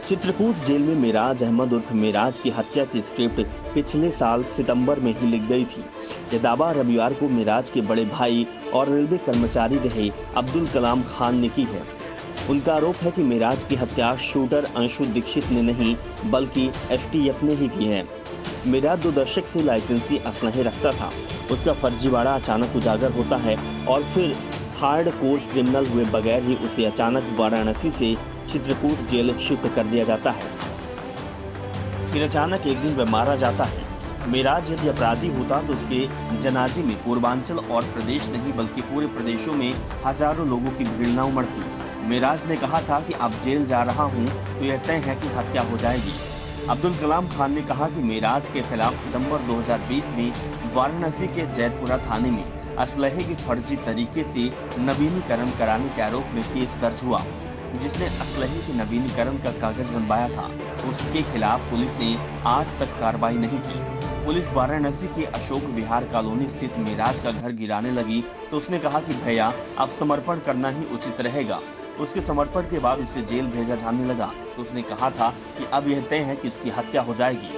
Chitrakoot jail में मेराज अहमद उर्फ मेराज की हत्या की स्क्रिप्ट पिछले साल सितंबर में ही लिख गई थी। यह दावा रविवार को मेराज के बड़े भाई और रेलवे कर्मचारी रहे अब्दुल कलाम खान ने की है। उनका आरोप है कि मेराज की हत्या शूटर अंशु दीक्षित ने नहीं बल्कि एसटीएफ ने ही की है। मेराज 2 दशक से लाइसेंसी असलहे रखता था। उसका फर्जीवाड़ा अचानक उजागर होता है और फिर हार्ड कोर क्रिमिनल हुए बगैर ही उसे अचानक वाराणसी से चित्रकूट जेल शिफ्ट कर दिया जाता है। फिर अचानक एक दिन वह मारा जाता है। मेराज यदि अपराधी होता तो उसके जनाजे में पूर्वांचल और प्रदेश नहीं बल्कि पूरे प्रदेशों में हजारों लोगों की भीड़ न उमड़ती। मेराज ने कहा था कि अब जेल जा रहा हूं तो यह तय है कि हत्या हो जाएगी। अब्दुल कलाम खान ने कहा कि मेराज के खिलाफ सितंबर 2020 में वाराणसी के जैतपुरा थाने में असलहे की फर्जी तरीके से नवीनीकरण कराने के आरोप में केस दर्ज हुआ। जिसने असलहे के नवीनीकरण का कागज बनवाया था उसके खिलाफ पुलिस ने आज तक कार्रवाई नहीं की। पुलिस वाराणसी के अशोक विहार कॉलोनी स्थित मेराज का घर गिराने लगी तो उसने कहा कि भैया अब समर्पण करना ही उचित रहेगा। उसके समर्पण के बाद उसे जेल भेजा जाने लगा तो उसने कहा था कि अब यह तय है कि उसकी हत्या हो जाएगी।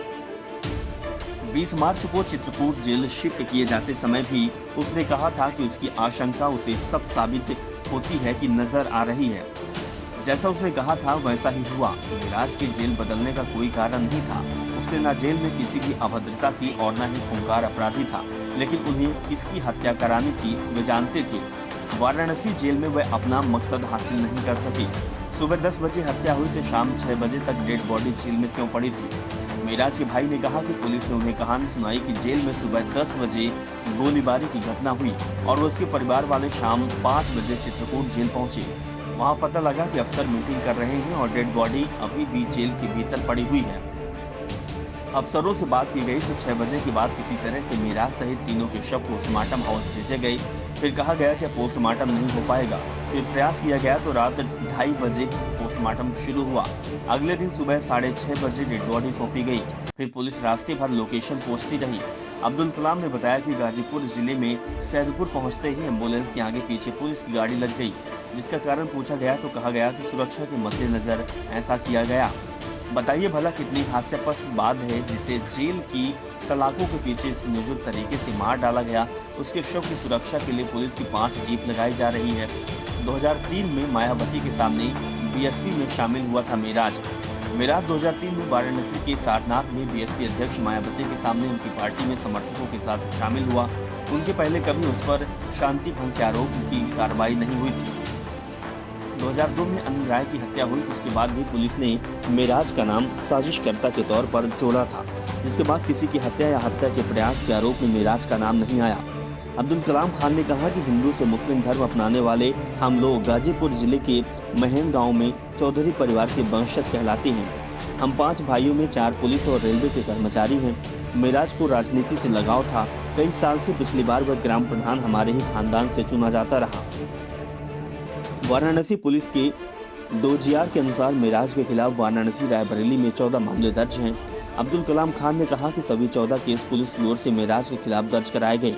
20 मार्च को चित्रकूट जेल शिफ्ट किए जाते समय भी उसने कहा था कि उसकी आशंका उसे सब साबित होती है कि नजर आ रही है। जैसा उसने कहा था वैसा ही हुआ। मेराज के जेल बदलने का कोई कारण नहीं था। उसने न जेल में किसी की अभद्रता की और न ही खूंखार अपराधी था, लेकिन उन्हें किसकी हत्या करानी थी वे जानते थे। वाराणसी जेल में वह अपना मकसद हासिल नहीं कर सके। सुबह 10 बजे हत्या हुई तो शाम 6 बजे तक डेड बॉडी जेल में क्यों पड़ी थी। मेराज के भाई ने कहा कि पुलिस ने उन्हें कहानी सुनाई कि जेल में सुबह 10 बजे गोलीबारी की घटना हुई और उसके परिवार वाले शाम 5 बजे चित्रकूट जेल पहुंचे। वहां पता लगा कि अफसर मीटिंग कर रहे हैं और डेड बॉडी अभी भी जेल के भीतर पड़ी हुई है। अफसरों से बात की गई तो 6 बजे के बाद किसी तरह से मेराज सहित तीनों के शव पोस्टमार्टम हाउस भेजे गए। फिर कहा गया कि पोस्टमार्टम नहीं हो पाएगा। फिर प्रयास किया गया तो रात 2:30 बजे पोस्टमार्टम शुरू हुआ। अगले दिन सुबह 6:30 बजे डेड बॉडी सौंपी गई। फिर पुलिस रास्ते भर लोकेशन पहुंचती रही। अब्दुल कलाम ने बताया कि गाजीपुर जिले में सैदपुर पहुंचते ही एम्बुलेंस के आगे पीछे पुलिस की गाड़ी लग गई। जिसका कारण पूछा गया तो कहा गया कि सुरक्षा के मद्देनजर ऐसा किया गया। बताइए भला कितनी हास्यास्पद बात है जिसे जेल की सलाखों के पीछे सुनियोजित तरीके से मार डाला गया। उसके शव की सुरक्षा के लिए पुलिस की 5 जीप लगाई जा रही है। 2003 में मायावती के सामने बीएसपी में शामिल हुआ था मेराज 2003 में वाराणसी के सारनाथ में बीएसपी अध्यक्ष मायावती के सामने उनकी पार्टी में समर्थकों के साथ शामिल हुआ। उनके पहले कभी उस पर शांति भंग के आरोप की कार्रवाई नहीं हुई थी। 2002 में अनिल राय की हत्या हुई। उसके बाद भी पुलिस ने मेराज का नाम साजिशकर्ता के तौर पर जोड़ा था, जिसके बाद किसी की हत्या या हत्या के प्रयास के आरोप में मेराज का नाम नहीं आया। अब्दुल कलाम खान ने कहा कि हिंदू से मुस्लिम धर्म अपनाने वाले हम लोग गाजीपुर जिले के महम गांव में चौधरी परिवार के वंशज कहलाते हैं। हम 5 भाइयों में 4 पुलिस और रेलवे के कर्मचारी हैं। मेराज को राजनीति से लगाव था। कई साल से पिछली बार वह ग्राम प्रधान हमारे ही खानदान से चुना जाता रहा। वाराणसी पुलिस के डोजियार के अनुसार मेराज के खिलाफ वाराणसी रायबरेली में 14 मामले दर्ज हैं। अब्दुल कलाम खान ने कहा कि सभी 14 केस पुलिस की ओर से मेराज के खिलाफ दर्ज कराए गए।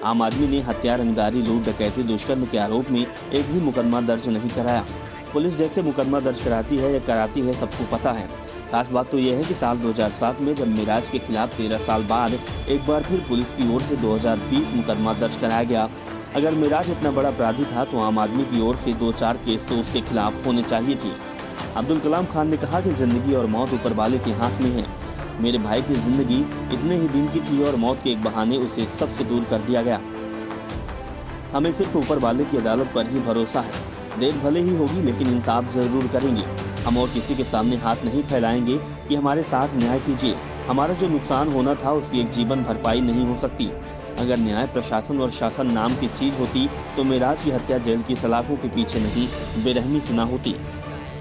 आम आदमी ने हत्या, रंगदारी, लूट, डकैती, दुष्कर्म के आरोप में एक भी मुकदमा दर्ज नहीं कराया। पुलिस जैसे मुकदमा दर्ज कराती है या कराती है सबको पता है। खास बात तो यह है कि साल 2007 में जब मेराज के खिलाफ 13 साल बाद एक बार फिर पुलिस की ओर से 2020 मुकदमा दर्ज कराया गया। अगर मेराज इतना बड़ा अपराधी था तो आम आदमी की ओर से 2-4 केस तो उसके खिलाफ होने चाहिए थी। अब्दुल कलाम खान ने कहा कि जिंदगी और मौत ऊपर वाले के हाथ में है। मेरे भाई की जिंदगी इतने ही दिन की थी और मौत के एक बहाने उसे सबसे दूर कर दिया गया। हमें सिर्फ ऊपर वाले की अदालत पर ही भरोसा है। देर भले ही होगी लेकिन इंसाफ जरूर करेंगे। हम और किसी के सामने हाथ नहीं फैलाएंगे कि हमारे साथ न्याय कीजिए। हमारा जो नुकसान होना था उसकी एक जीवन भरपाई नहीं हो सकती। अगर न्याय, प्रशासन और शासन नाम की चीज होती तो मेराज की हत्या जेल की सलाखों के पीछे नहीं बेरहमी से न होती।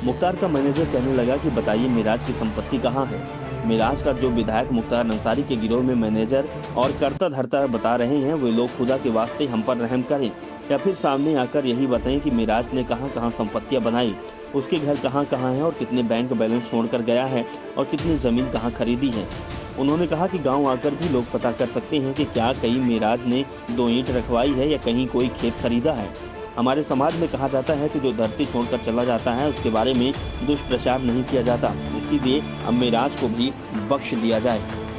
मुख्तार का मैनेजर कहने लगा कि बताइए मेराज की संपत्ति कहाँ है। मेराज का जो विधायक मुख्तार अंसारी के गिरोह में मैनेजर और करता धरता बता रहे हैं वे लोग खुदा के वास्ते हम पर रहम करें या फिर सामने आकर यही बताएं कि मेराज ने कहां कहां संपत्तियां बनाई, उसके घर कहां कहां है और कितने बैंक बैलेंस छोड़कर गया है और कितनी जमीन कहां खरीदी है। उन्होंने कहा कि गांव आकर भी लोग पता कर सकते हैं कि क्या कहीं मेराज ने 2 ईंट रखवाई है या कहीं कोई खेत खरीदा है। हमारे समाज में कहा जाता है कि जो धरती छोड़कर चला जाता है उसके बारे में दुष्प्रचार नहीं किया जाता, इसीलिए अब मेराज को भी बख्श दिया जाए।